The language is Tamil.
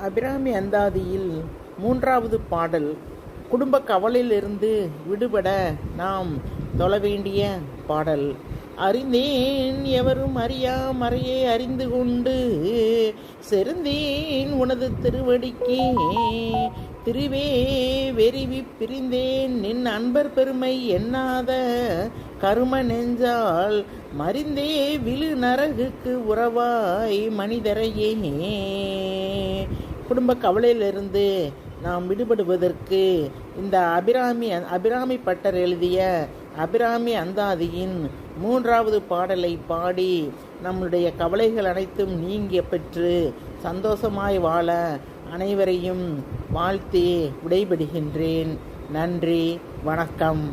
அபிராமி அந்தாதியில் 3வது பாடல். குடும்ப கவலையிலிருந்து விடுபட நாம் தொழ வேண்டிய பாடல். அறிந்தேன் எவரும் அறியா மறையே அறிந்து கொண்டு செருந்தேன் உனது திருவடிக்கே திருவே வெறிவி பிரிந்தேன் நின் அன்பர் பெருமை எண்ணாத கரும நெஞ்சால் மறிந்தே விழு நரகுக்கு உறவாய் மனிதரையே. குடும்ப கவலையிலிருந்து நாம் விடுபடுவதற்கு இந்த அபிராமி பட்டர் எழுதிய அபிராமி அந்தாதியின் 3வது பாடலை பாடி நம்முடைய கவலைகள் அனைத்தும் நீங்க பெற்று சந்தோஷமாய் வாழ அனைவரையும் வாழ்த்தி விடைபெறுகின்றேன். நன்றி, வணக்கம்.